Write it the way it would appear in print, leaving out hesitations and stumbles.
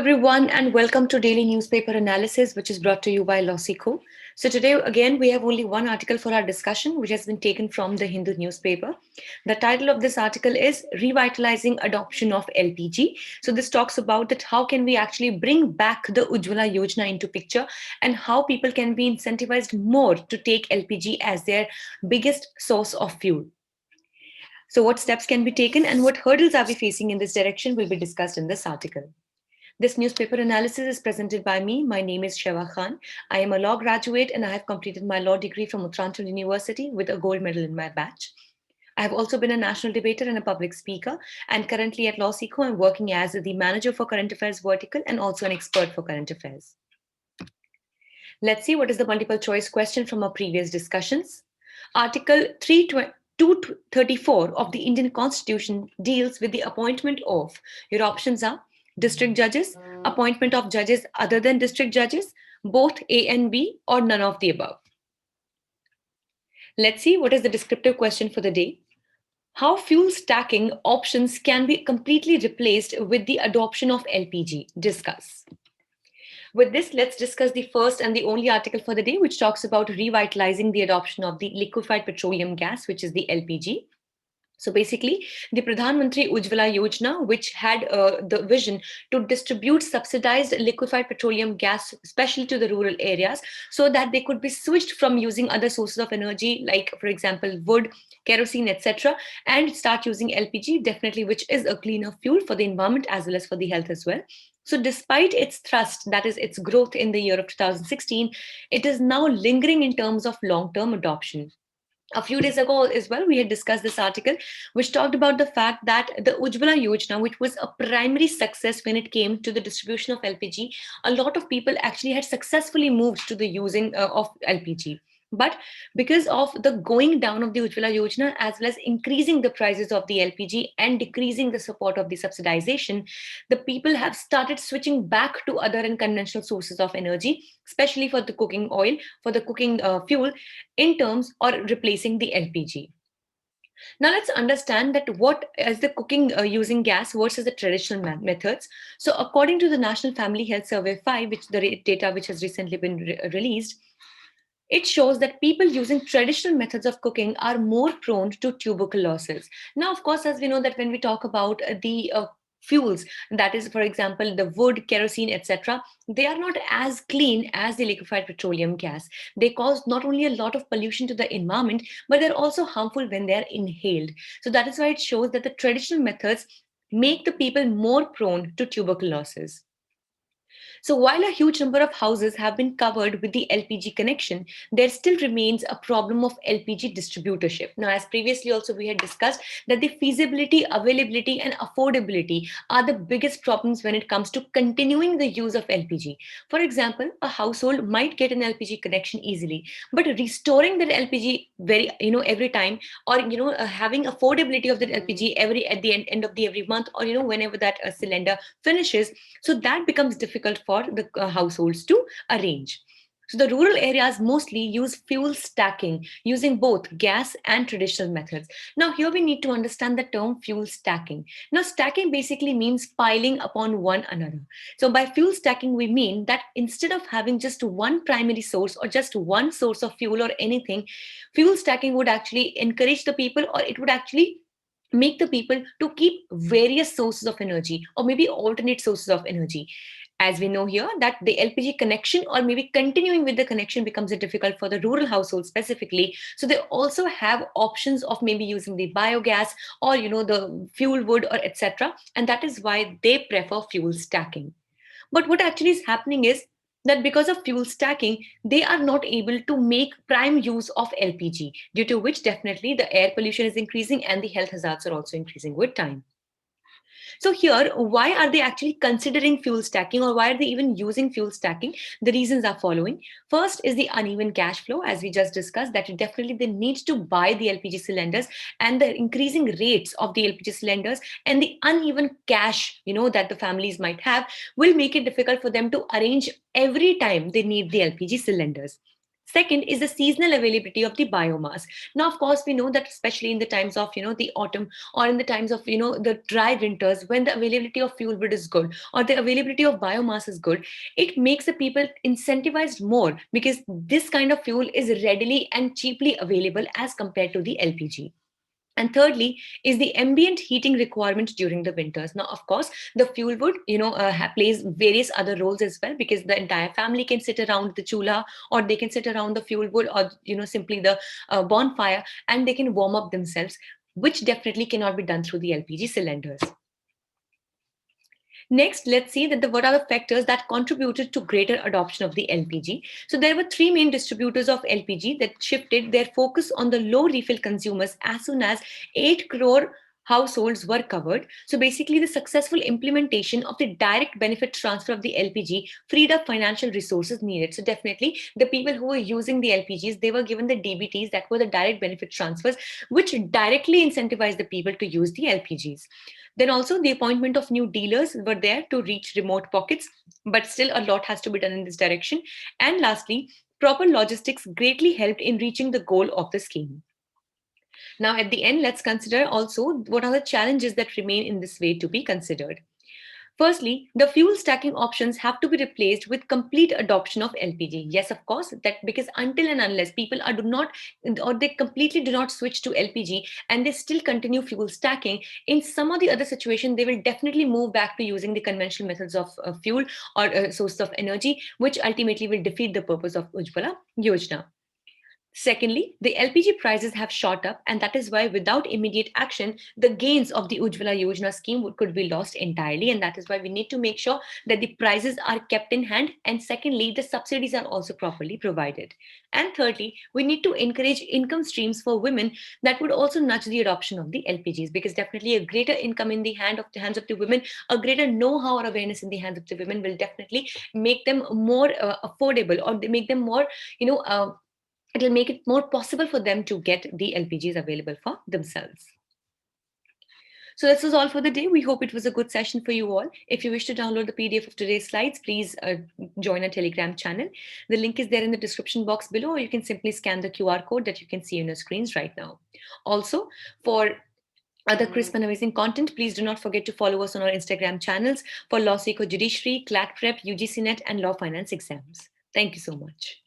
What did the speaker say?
everyone, and welcome to Daily Newspaper Analysis, which is brought to you by Losico. So, today again, we have only one article for our discussion, which has been taken from the Hindu newspaper. The title of this article is Revitalizing Adoption of LPG. So, this talks about that how can we actually bring back the Ujjwala Yojana into picture and how people can be incentivized more to take LPG as their biggest source of fuel. So, what steps can be taken and what hurdles are we facing in this direction will be discussed in this article. This newspaper analysis is presented by me. My name is Sheva Khan. I am a law graduate and I have completed my law degree from Uttaranchal University with a gold medal in my batch. I have also been a national debater and a public speaker, and currently at LawSeco, I'm working as the manager for current affairs vertical and also an expert for current affairs. Let's see what is the multiple choice question from our previous discussions. Article 234 of the Indian Constitution deals with the appointment of, your options are district judges, appointment of judges other than district judges, both A and B, or none of the above. Let's see what is the descriptive question for the day. How fuel stacking options can be completely replaced with the adoption of LPG? Discuss. With this, let's discuss the first and the only article for the day, which talks about revitalizing the adoption of the liquefied petroleum gas, which is the LPG. So basically, the Pradhan Mantri Ujjwala Yojana, which had the vision to distribute subsidized liquefied petroleum gas, especially to the rural areas, so that they could be switched from using other sources of energy, like, for example, wood, kerosene, etc., and start using LPG, definitely, which is a cleaner fuel for the environment as well as for the health as well. So, despite its thrust, that is, its growth in the year of 2016, it is now lingering in terms of long term adoption. A few days ago as well, we had discussed this article, which talked about the fact that the Ujjwala Yojana, which was a primary success when it came to the distribution of LPG, a lot of people actually had successfully moved to the using of LPG. But because of the going down of the Ujjwala Yojana, as well as increasing the prices of the LPG and decreasing the support of the subsidization, the people have started switching back to other and conventional sources of energy, especially for the cooking oil, for the cooking fuel, in terms or replacing the LPG. Now let's understand that what is the cooking using gas versus the traditional methods. So according to the National Family Health Survey 5, which the data which has recently been released, it shows that people using traditional methods of cooking are more prone to tuberculosis. Now, of course, as we know that when we talk about the fuels, that is, for example, the wood, kerosene, etc., they are not as clean as the liquefied petroleum gas. They cause not only a lot of pollution to the environment, but they're also harmful when they're inhaled. So that is why it shows that the traditional methods make the people more prone to tuberculosis. So while a huge number of houses have been covered with the LPG connection, there still remains a problem of LPG distributorship. Now, as previously also we had discussed, that the feasibility, availability, and affordability are the biggest problems when it comes to continuing the use of LPG. For example, a household might get an LPG connection easily, but restoring that LPG every time, or having affordability of that LPG every at the end of the every month, or whenever that cylinder finishes, so that becomes difficult for the households to arrange. So the rural areas mostly use fuel stacking using both gas and traditional methods. Now here we need to understand the term fuel stacking. Now stacking basically means piling upon one another. So by fuel stacking we mean that instead of having just one primary source or just one source of fuel or anything, fuel stacking would actually encourage the people, or it would actually make the people to keep various sources of energy or maybe alternate sources of energy. As we know here that the LPG connection or maybe continuing with the connection becomes difficult for the rural households specifically, so they also have options of maybe using the biogas or the fuel wood or etc., and that is why they prefer fuel stacking. But what actually is happening is that because of fuel stacking, they are not able to make prime use of LPG, due to which definitely the air pollution is increasing and the health hazards are also increasing with time. So here, why are they actually considering fuel stacking, or why are they even using fuel stacking? The reasons are following. First is the uneven cash flow, as we just discussed, that definitely they need to buy the LPG cylinders, and the increasing rates of the LPG cylinders and the uneven cash, that the families might have will make it difficult for them to arrange every time they need the LPG cylinders. Second is the seasonal availability of the biomass. Now, of course, we know that especially in the times of, the autumn, or in the times of, the dry winters, when the availability of fuel wood is good, or the availability of biomass is good, it makes the people incentivized more, because this kind of fuel is readily and cheaply available as compared to the LPG. And thirdly is the ambient heating requirement during the winters. Now, of course, the fuel wood, plays various other roles as well, because the entire family can sit around the chula, or they can sit around the fuel wood, or simply the bonfire, and they can warm up themselves, which definitely cannot be done through the LPG cylinders. Next, let's see that what are the factors that contributed to greater adoption of the LPG. So there were three main distributors of LPG that shifted their focus on the low refill consumers as soon as 8 crore households were covered. So basically, the successful implementation of the direct benefit transfer of the LPG freed up financial resources needed. So definitely, the people who were using the LPGs, they were given the DBTs, that were the direct benefit transfers, which directly incentivized the people to use the LPGs. Then also the appointment of new dealers were there to reach remote pockets, but still a lot has to be done in this direction. And lastly, proper logistics greatly helped in reaching the goal of the scheme. Now, at the end, let's consider also what are the challenges that remain in this way to be considered. Firstly, the fuel stacking options have to be replaced with complete adoption of LPG. Yes, of course, that because until and unless people are do not, or they completely do not switch to LPG and they still continue fuel stacking, in some of the other situation, they will definitely move back to using the conventional methods of fuel or sources of energy, which ultimately will defeat the purpose of Ujjwala Yojana. Secondly, the LPG prices have shot up, and that is why, without immediate action, the gains of the Ujjwala Yojana scheme could be lost entirely. And that is why we need to make sure that the prices are kept in hand. And secondly, the subsidies are also properly provided. And thirdly, we need to encourage income streams for women that would also nudge the adoption of the LPGs, because definitely a greater income in the hands of the women, a greater know-how or awareness in the hands of the women will definitely make them more affordable, or they make them more, you know. It'll make it more possible for them to get the LPGs available for themselves. So this was all for the day. We hope it was a good session for you all. If you wish to download the PDF of today's slides, please join our Telegram channel. The link is there in the description box below, or you can simply scan the QR code that you can see on your screens right now. Also, for other crisp and amazing content, please do not forget to follow us on our Instagram channels for Law Seco Judiciary, CLAT Prep, UGC Net, and Law Finance exams. Thank you so much.